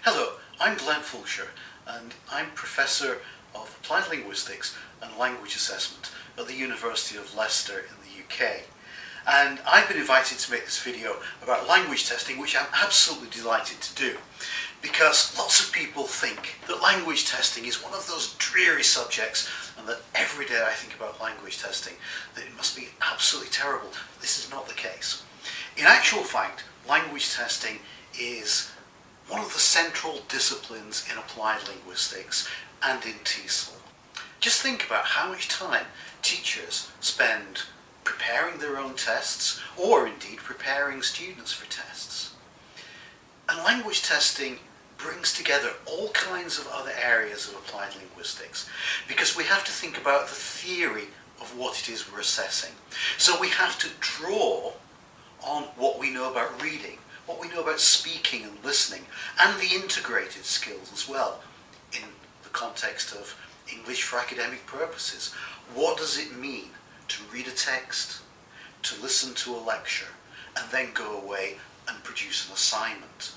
Hello, I'm Glenn Fulcher and I'm Professor of Applied Linguistics and Language Assessment at the University of Leicester in the UK. And I've been invited to make this video about language testing, which I'm absolutely delighted to do, because lots of people think that language testing is one of those dreary subjects and that every day I think about language testing that it must be absolutely terrible. This is not the case. In actual fact, language testing is one of the central disciplines in applied linguistics and in TESOL. Just think about how much time teachers spend preparing their own tests, or indeed preparing students for tests. And language testing brings together all kinds of other areas of applied linguistics, because we have to think about the theory of what it is we're assessing. So we have to draw on what we know about reading, what we know about speaking and listening, and the integrated skills as well in the context of English for academic purposes. What does it mean to read a text, to listen to a lecture, and then go away and produce an assignment?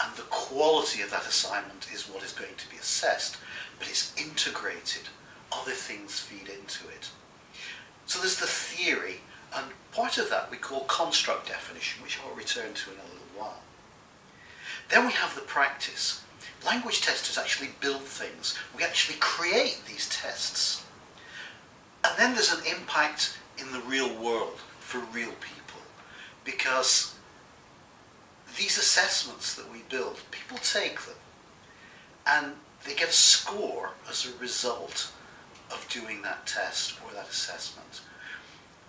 And the quality of that assignment is what is going to be assessed, but it's integrated. Other things feed into it. So there's the theory, and part of that we call construct definition, which I'll return to in a little while. Then we have the practice. Language testers actually build things. We actually create these tests. And then there's an impact in the real world for real people, because these assessments that we build, people take them and they get a score as a result of doing that test or that assessment.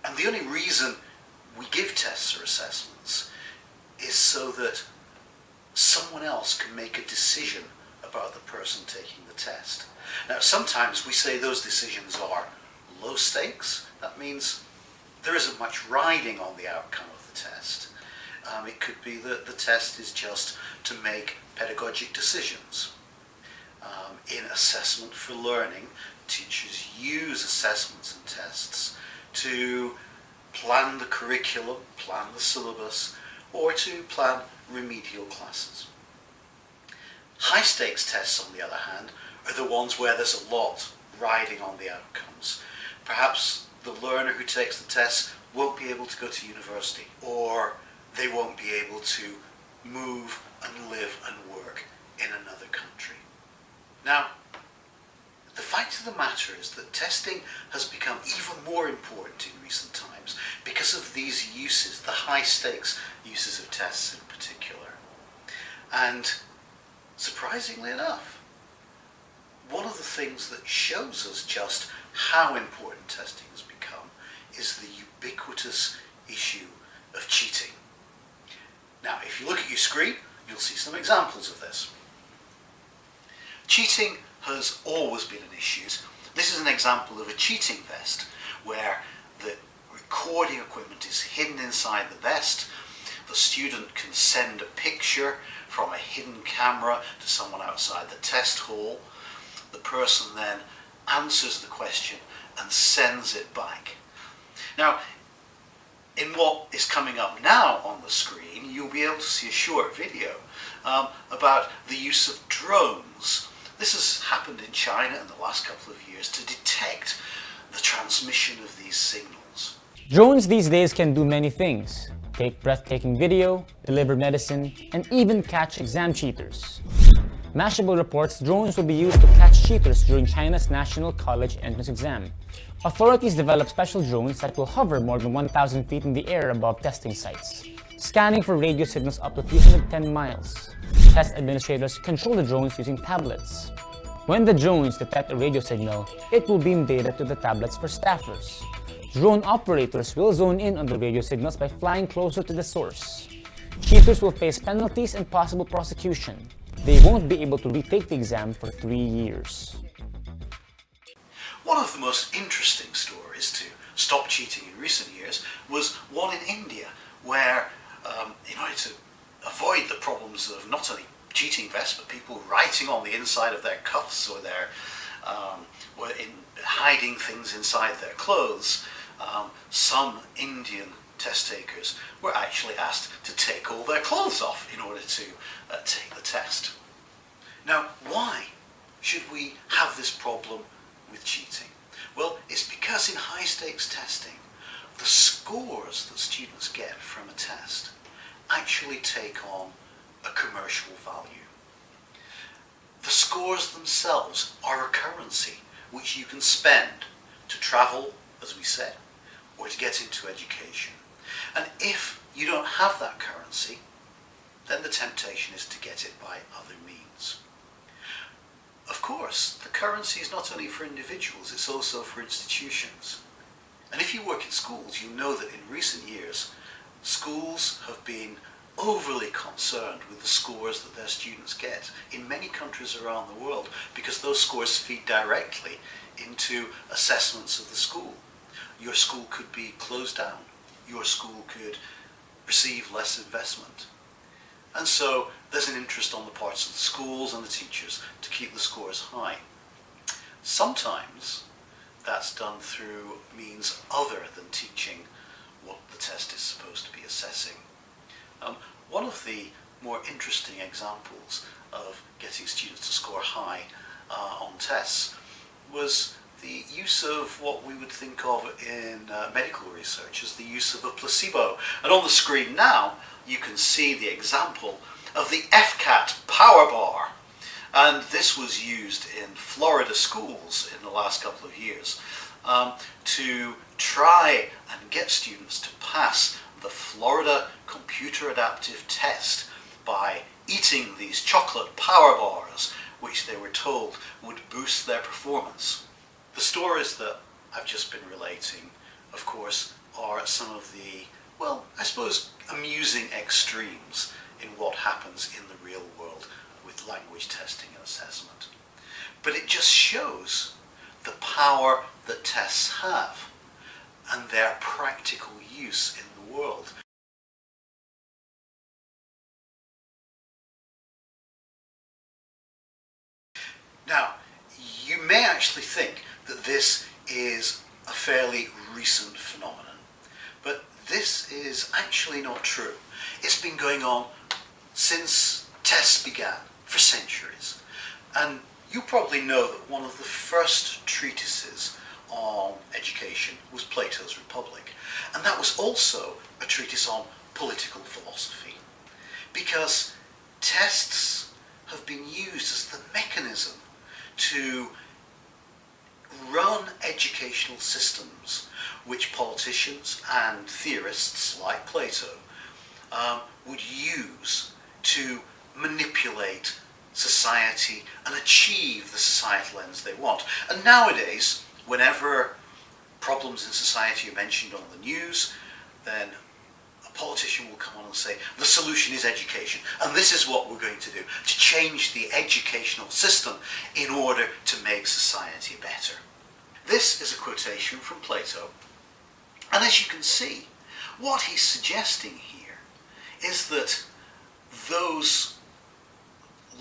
And the only reason we give tests or assessments is so that someone else can make a decision about the person taking the test. Now, sometimes we say those decisions are low stakes. That means there isn't much riding on the outcome of the test. It could be that the test is just to make pedagogic decisions. In assessment for learning, teachers use assessments and tests to plan the curriculum, plan the syllabus, or to plan remedial classes. High stakes tests, on the other hand, are the ones where there's a lot riding on the outcomes. Perhaps the learner who takes the test won't be able to go to university, or they won't be able to move and live and work in another country. Now, the fact of the matter is that testing has become even more important in recent times because of these uses, the high stakes uses of tests in particular. And surprisingly enough, one of the things that shows us just how important testing has become is the ubiquitous issue of cheating. Now, if you look at your screen, you'll see some examples of this. Cheating has always been an issue. This is an example of a cheating vest where the recording equipment is hidden inside the vest. The student can send a picture from a hidden camera to someone outside the test hall. The person then answers the question and sends it back. Now, in what is coming up now on the screen, you'll be able to see a short video about the use of drones. This has happened in China in the last couple of years to detect the transmission of these signals. Drones these days can do many things. Take breathtaking video, deliver medicine, and even catch exam cheaters. Mashable reports drones will be used to catch cheaters during China's National College Entrance Exam. Authorities developed special drones that will hover more than 1,000 feet in the air above testing sites, scanning for radio signals up to 310 miles. Test administrators control the drones using tablets. When the drones detect a radio signal, it will beam data to the tablets for staffers. Drone operators will zone in on the radio signals by flying closer to the source. Cheaters will face penalties and possible prosecution. They won't be able to retake the exam for 3 years. One of the most interesting stories to stop cheating in recent years was one in India, where in order to avoid the problems of not only cheating vests, but people writing on the inside of their cuffs or hiding things inside their clothes, some Indian test takers were actually asked to take all their clothes off in order to take the test. Now, why should we have this problem with cheating? Well, it's because in high-stakes testing, the scores that students get from a test actually take on a commercial value. The scores themselves are a currency which you can spend to travel, as we said, or to get into education. And if you don't have that currency, then the temptation is to get it by other means. Of course, the currency is not only for individuals, it's also for institutions. And if you work in schools, you know that in recent years, schools have been overly concerned with the scores that their students get in many countries around the world, because those scores feed directly into assessments of the school. Your school could be closed down. Your school could receive less investment. And so there's an interest on the parts of the schools and the teachers to keep the scores high. Sometimes that's done through means other than teaching what the test is supposed to be assessing. One of the more interesting examples of getting students to score high on tests was the use of what we would think of in medical research as the use of a placebo. And on the screen now, you can see the example of the FCAT power bar. And this was used in Florida schools in the last couple of years to try and get students to pass the Florida Computer Adaptive Test by eating these chocolate power bars, which they were told would boost their performance. The stories that I've just been relating, of course, are some of the, well, I suppose, amusing extremes in what happens in the real world with language testing and assessment. But it just shows the power that tests have and their practical use in the world. Now, you may actually think that this is a fairly recent phenomenon, but this is actually not true. It's been going on since tests began, for centuries. And you probably know that one of the first treatises on education was Plato's Republic. And that was also a treatise on political philosophy, because tests have been used as the mechanism to run educational systems which politicians and theorists like Plato would use to manipulate society and achieve the societal ends they want. And nowadays, whenever problems in society are mentioned on the news, then a politician will come on and say, the solution is education, and this is what we're going to do to change the educational system in order to make society better. This is a quotation from Plato, and as you can see, what he's suggesting here is that those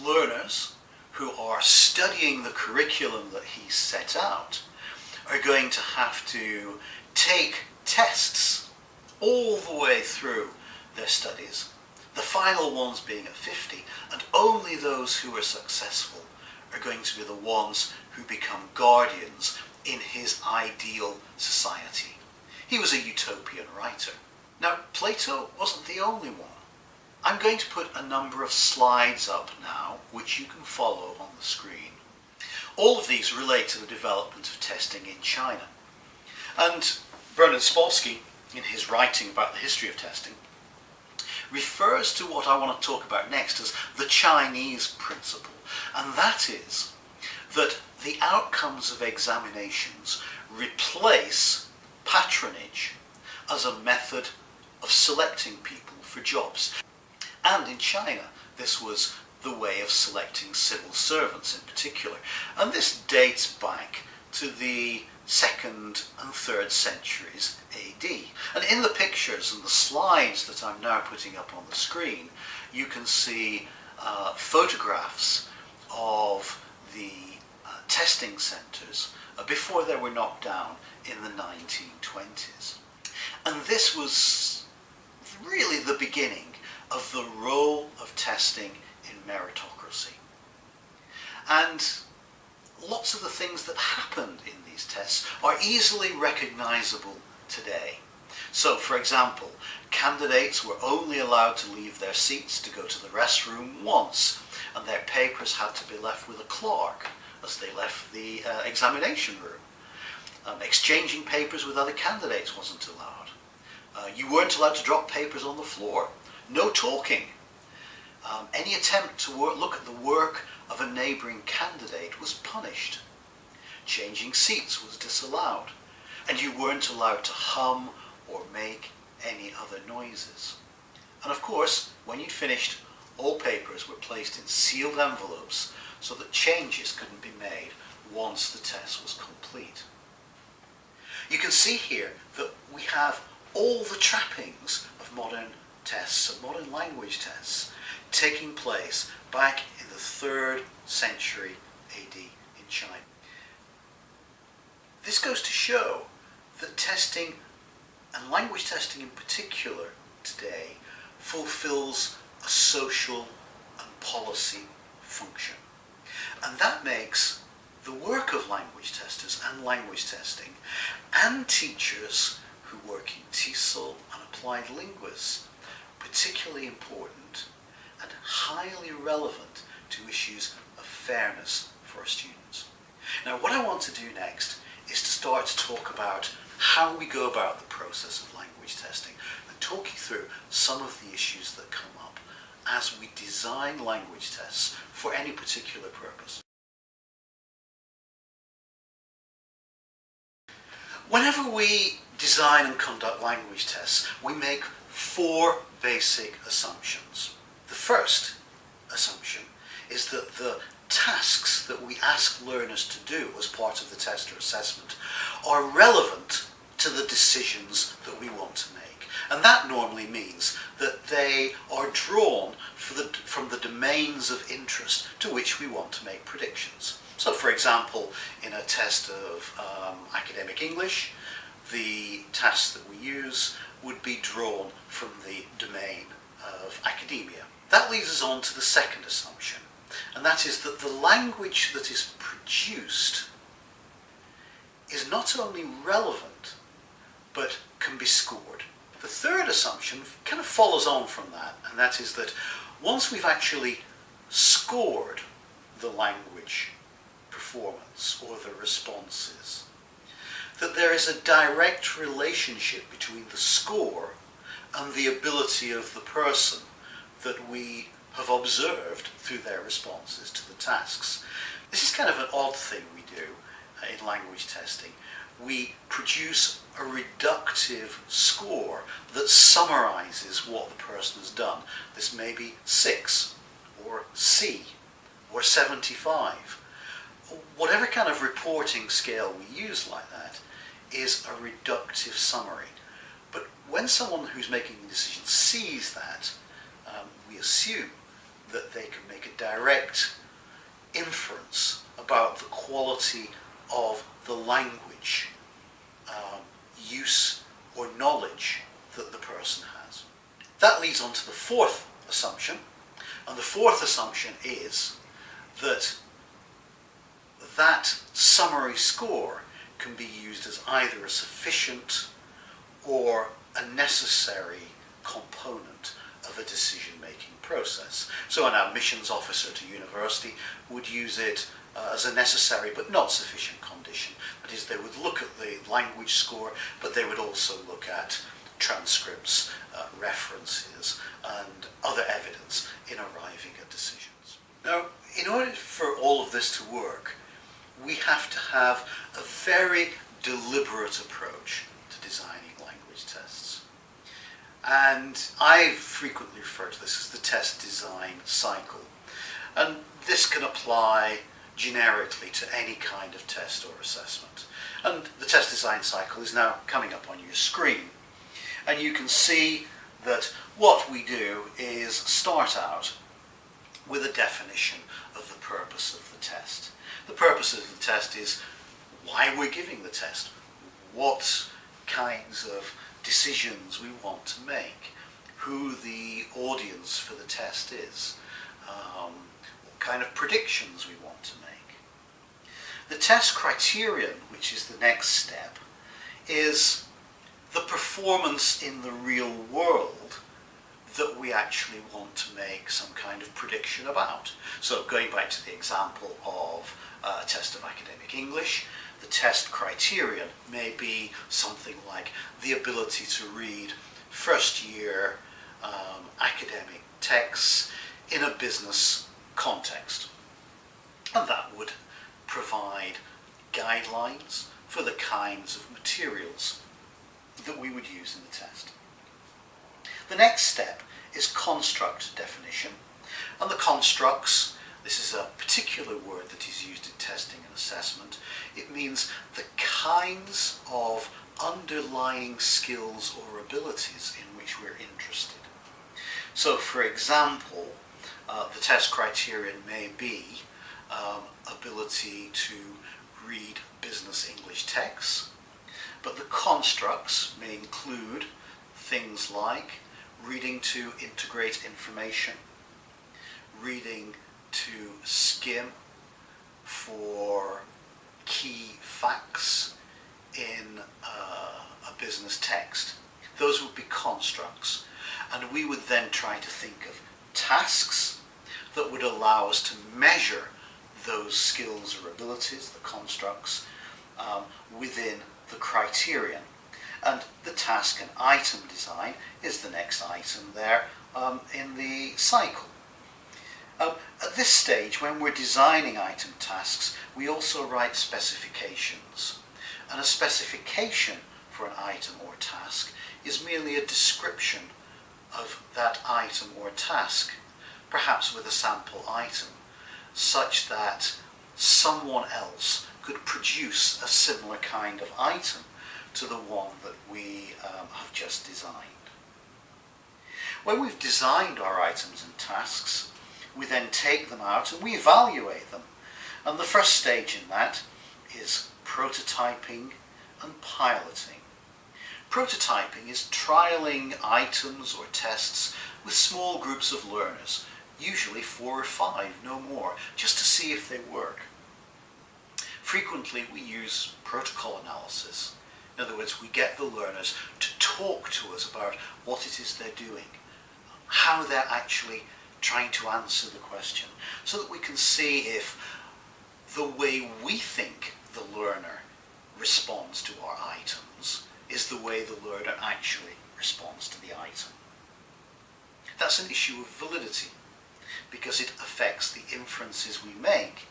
learners who are studying the curriculum that he set out are going to have to take tests all the way through their studies, the final ones being at 50, and only those who are successful are going to be the ones who become guardians in his ideal society. He was a utopian writer. Now, Plato wasn't the only one. I'm going to put a number of slides up now, which you can follow on the screen. All of these relate to the development of testing in China. And Bernard Spolsky, in his writing about the history of testing, refers to what I want to talk about next as the Chinese principle. And that is that the outcomes of examinations replace patronage as a method of selecting people for jobs. And in China, this was the way of selecting civil servants in particular. And this dates back to the 2nd and 3rd centuries AD. And in the pictures and the slides that I'm now putting up on the screen, you can see photographs of the testing centres before they were knocked down in the 1920s. And this was really the beginning of the role of testing in meritocracy. And lots of the things that happened in these tests are easily recognizable today. So, for example, candidates were only allowed to leave their seats to go to the restroom once, and their papers had to be left with a clerk as they left the examination room. Exchanging papers with other candidates wasn't allowed. You weren't allowed to drop papers on the floor. No talking. Any attempt to look at the work of a neighbouring candidate was punished. Changing seats was disallowed, and you weren't allowed to hum or make any other noises. And of course, when you'd finished, all papers were placed in sealed envelopes so that changes couldn't be made once the test was complete. You can see here that we have all the trappings of modern tests, of modern language tests, taking place back in the 3rd century AD in China. This goes to show that testing, and language testing in particular today, fulfills a social and policy function. And that makes the work of language testers and language testing, and teachers who work in TESOL and applied linguists, particularly important and highly relevant to issues of fairness for our students. Now, what I want to do next is to start to talk about how we go about the process of language testing and talk you through some of the issues that come up as we design language tests for any particular purpose. Whenever we design and conduct language tests, we make 4 basic assumptions. The first assumption is that the tasks that we ask learners to do as part of the test or assessment are relevant to the decisions that we want to make. And that normally means that they are drawn from the domains of interest to which we want to make predictions. So, for example, in a test of academic English, the tasks that we use would be drawn from the domain of academia. That leads us on to the second assumption, and that is that the language that is produced is not only relevant, but can be scored. The third assumption kind of follows on from that, and that is that once we've actually scored the language performance or the responses, that there is a direct relationship between the score and the ability of the person that we have observed through their responses to the tasks. This is kind of an odd thing we do in language testing. We produce a reductive score that summarizes what the person has done. This may be 6 or C or 75. Whatever kind of reporting scale we use like that is a reductive summary. But when someone who's making the decision sees that, we assume that they can make a direct inference about the quality of the language use or knowledge that the person has. That leads on to the fourth assumption, and the fourth assumption is that that summary score can be used as either a sufficient or a necessary component of a decision-making process. So an admissions officer to university would use it as a necessary but not sufficient condition. That is, they would look at the language score, but they would also look at transcripts, references, and other evidence in arriving at decisions. Now, in order for all of this to work, we have to have a very deliberate approach to designing language tests. And I frequently refer to this as the test design cycle. And this can apply generically to any kind of test or assessment. And the test design cycle is now coming up on your screen. And you can see that what we do is start out with a definition of the purpose of the test. The purpose of the test is why we're giving the test, what kinds of decisions we want to make, who the audience for the test is, what kind of predictions we want to make. The test criterion, which is the next step, is the performance in the real world that we actually want to make some kind of prediction about. So going back to the example of a test of academic English, the test criterion may be something like the ability to read first year academic texts in a business context. And that would provide guidelines for the kinds of materials that we would use in the test. The next step is construct definition. And the constructs, this is a particular word that is used in testing and assessment. It means the kinds of underlying skills or abilities in which we're interested. So, for example, the test criterion may be ability to read business English texts, but the constructs may include things like reading to integrate information, reading to skim for key facts in a business text. Those would be constructs, and we would then try to think of tasks that would allow us to measure those skills or abilities, the constructs, within the criterion. And the task and item design is the next item there in the cycle. At this stage, when we're designing item tasks, we also write specifications. And a specification for an item or task is merely a description of that item or task, perhaps with a sample item, such that someone else could produce a similar kind of item to the one that we have just designed. When we've designed our items and tasks, we then take them out and we evaluate them. And the first stage in that is prototyping and piloting. Prototyping is trialing items or tests with small groups of learners, usually 4 or 5, no more, just to see if they work. Frequently we use protocol analysis. In other words, we get the learners to talk to us about what it is they're doing, how they're actually trying to answer the question, so that we can see if the way we think the learner responds to our items is the way the learner actually responds to the item. That's an issue of validity, because it affects the inferences we make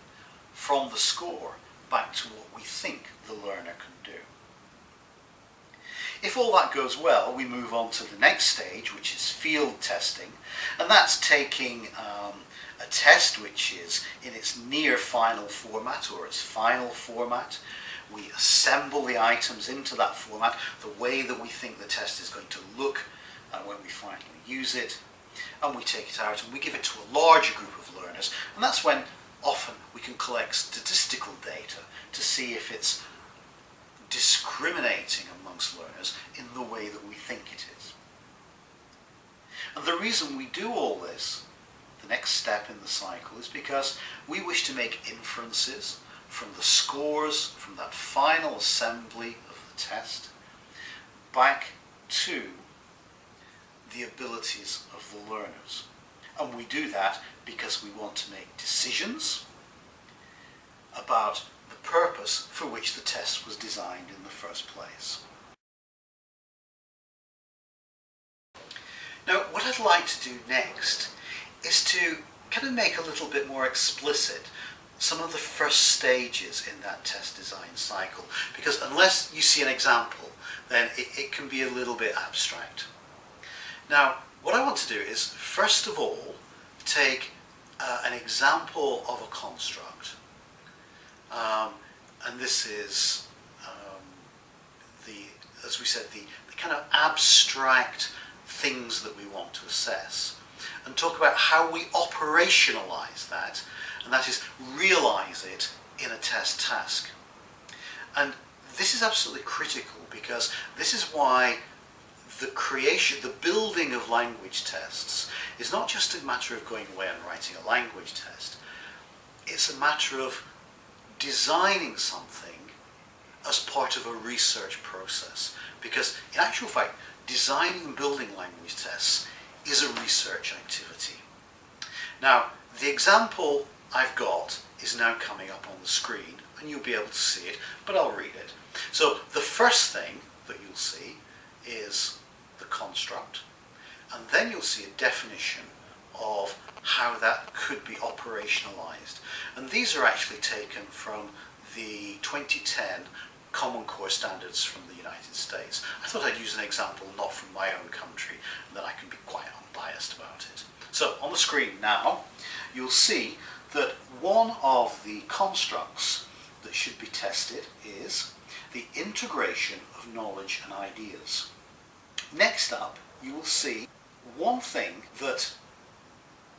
from the score back to what we think the learner can do. If all that goes well, we move on to the next stage, which is field testing, and that's taking a test which is in its near final format or its final format. We assemble the items into that format, the way that we think the test is going to look when we finally use it, and we take it out and we give it to a larger group of learners, and that's when often we can collect statistical data to see if it's discriminating amongst learners in the way that we think it is. And the reason we do all this, the next step in the cycle, is because we wish to make inferences from the scores, from that final assembly of the test, back to the abilities of the learners. And we do that because we want to make decisions about the purpose for which the test was designed in the first place. Now, what I'd like to do next is to kind of make a little bit more explicit some of the first stages in that test design cycle, because unless you see an example, then it can be a little bit abstract. Now, what I want to do is, first of all, take an example of a construct. And this is, as we said, the kind of abstract things that we want to assess, and talk about how we operationalize that, and that is realize it in a test task. And this is absolutely critical, because this is why the building of language tests is not just a matter of going away and writing a language test, it's a matter of designing something as part of a research process. Because in actual fact, designing and building language tests is a research activity. Now, the example I've got is now coming up on the screen, and you'll be able to see it, but I'll read it. So the first thing that you'll see is the construct, and then you'll see a definition of how that could be operationalized. And these are actually taken from the 2010 Common Core Standards from the United States. I thought I'd use an example not from my own country, and then I can be quite unbiased about it. So on the screen now, you'll see that one of the constructs that should be tested is the integration of knowledge and ideas. Next up, you will see one thing that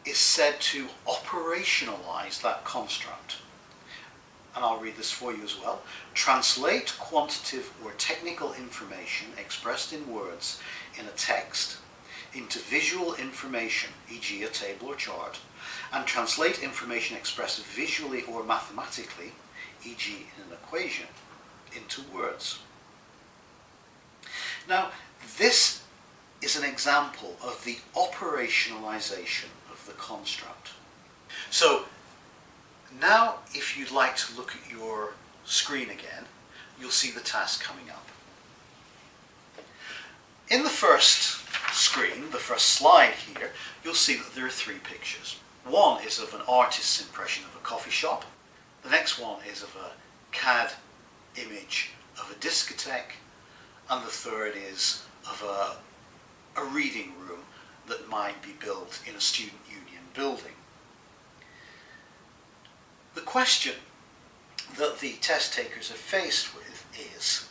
is said to operationalize that construct. And I'll read this for you as well. Translate quantitative or technical information expressed in words in a text into visual information, e.g. a table or chart, and translate information expressed visually or mathematically, e.g. in an equation, into words. Now, this is an example of the operationalization of the construct. So, now if you'd like to look at your screen again, you'll see the task coming up. In the first screen, the first slide here, you'll see that there are three pictures. One is of an artist's impression of a coffee shop. The next one is of a CAD image of a discotheque. And the third is of a reading room that might be built in a student union building. The question that the test takers are faced with is,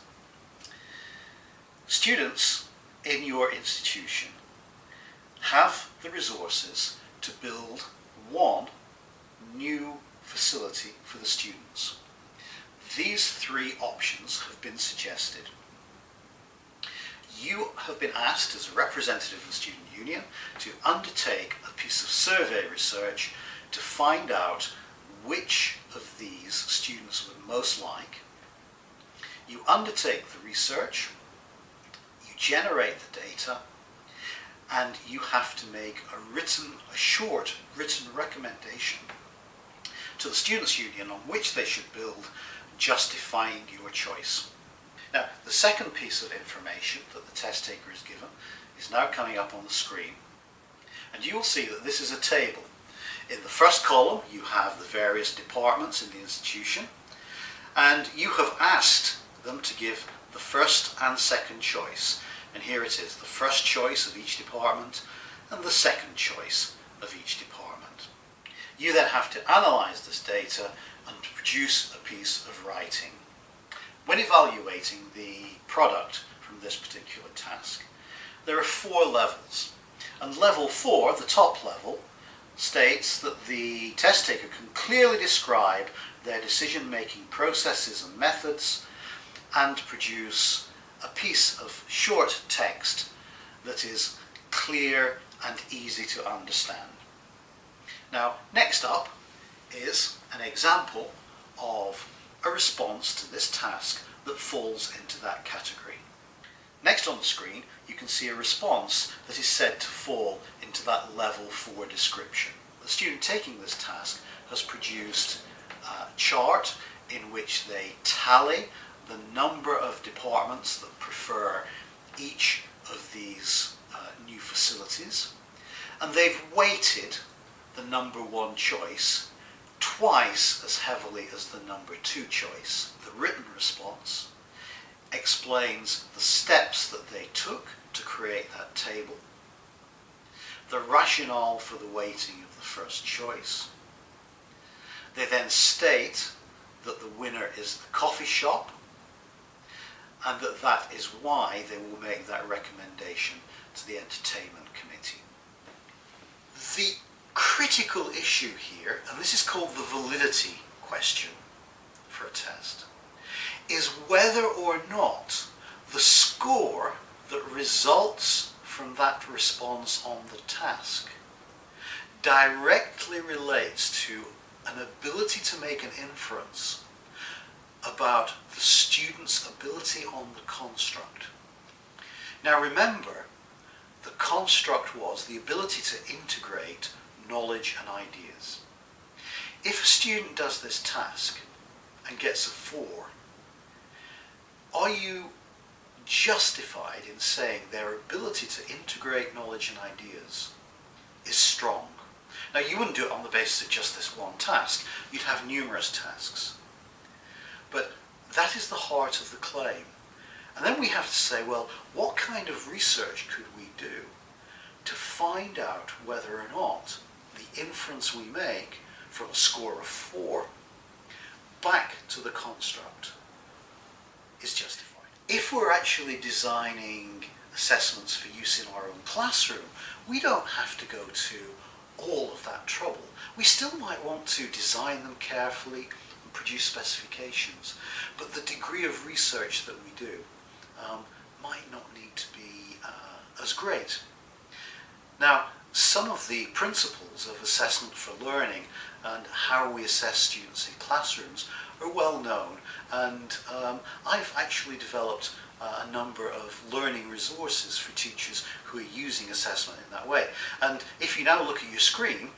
students in your institution have the resources to build one new facility for the students. These three options have been suggested. You have been asked as a representative of the student union to undertake a piece of survey research to find out which of these students would most like. You undertake the research, you generate the data, and you have to make a short written recommendation to the students' union on which they should build, justifying your choice. Now, the second piece of information that the test taker is given is now coming up on the screen, and you will see that this is a table. In the first column, you have the various departments in the institution, and you have asked them to give the first and second choice. And here it is, the first choice of each department and the second choice of each department. You then have to analyse this data and produce a piece of writing. When evaluating the product from this particular task, there are 4 levels. And level 4, the top level, states that the test taker can clearly describe their decision-making processes and methods and produce a piece of short text that is clear and easy to understand. Now, next up is an example of a response to this task that falls into that category. Next on the screen, you can see a response that is said to fall into that level 4 description. The student taking this task has produced a chart in which they tally the number of departments that prefer each of these new facilities, and they've weighted the number 1 choice twice as heavily as the number 2 choice. The written response explains the steps that they took to create that table, the rationale for the weighting of the first choice. They then state that the winner is the coffee shop, and that is why they will make that recommendation to the entertainment committee. The critical issue here, and this is called the validity question for a test, is whether or not the score that results from that response on the task directly relates to an ability to make an inference about the student's ability on the construct. Now remember, the construct was the ability to integrate knowledge and ideas. If a student does this task and gets a 4, are you justified in saying their ability to integrate knowledge and ideas is strong? Now you wouldn't do it on the basis of just this one task, you'd have numerous tasks. But that is the heart of the claim. And then we have to say, well, what kind of research could we do to find out whether or not the inference we make from a score of 4 back to the construct is justified? If we're actually designing assessments for use in our own classroom, we don't have to go to all of that trouble. We still might want to design them carefully and produce specifications, but the degree of research that we do might not need to be as great. Now, some of the principles of assessment for learning and how we assess students in classrooms are well known, and I've actually developed a number of learning resources for teachers who are using assessment in that way. And if you now look at your screen,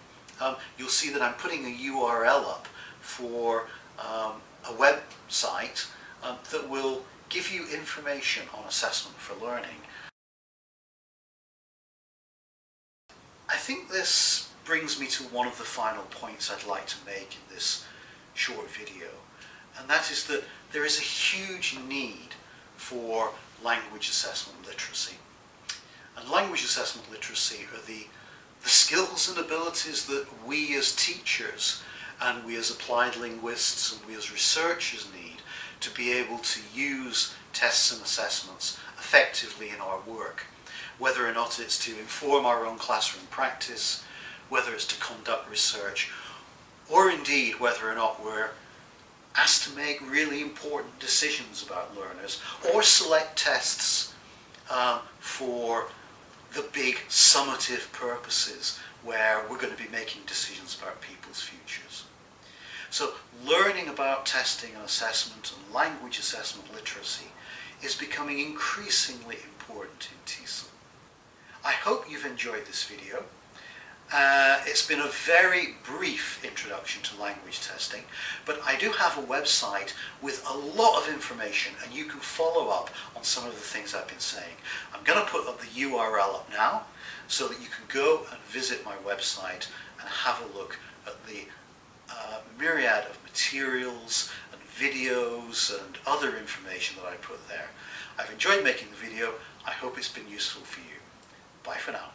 you'll see that I'm putting a URL up for a website that will give you information on assessment for learning. I think this brings me to one of the final points I'd like to make in this short video, and that is that there is a huge need for language assessment literacy. And language assessment literacy are the skills and abilities that we as teachers and we as applied linguists and we as researchers need to be able to use tests and assessments effectively in our work, whether or not it's to inform our own classroom practice, whether it's to conduct research, or indeed whether or not we're asked to make really important decisions about learners, or select tests for the big summative purposes where we're going to be making decisions about people's futures. So learning about testing and assessment and language assessment literacy is becoming increasingly important in TESOL. I hope you've enjoyed this video. It's been a very brief introduction to language testing, but I do have a website with a lot of information, and you can follow up on some of the things I've been saying. I'm going to put up the URL up now so that you can go and visit my website and have a look at the myriad of materials and videos and other information that I put there. I've enjoyed making the video. I hope it's been useful for you. Bye for now.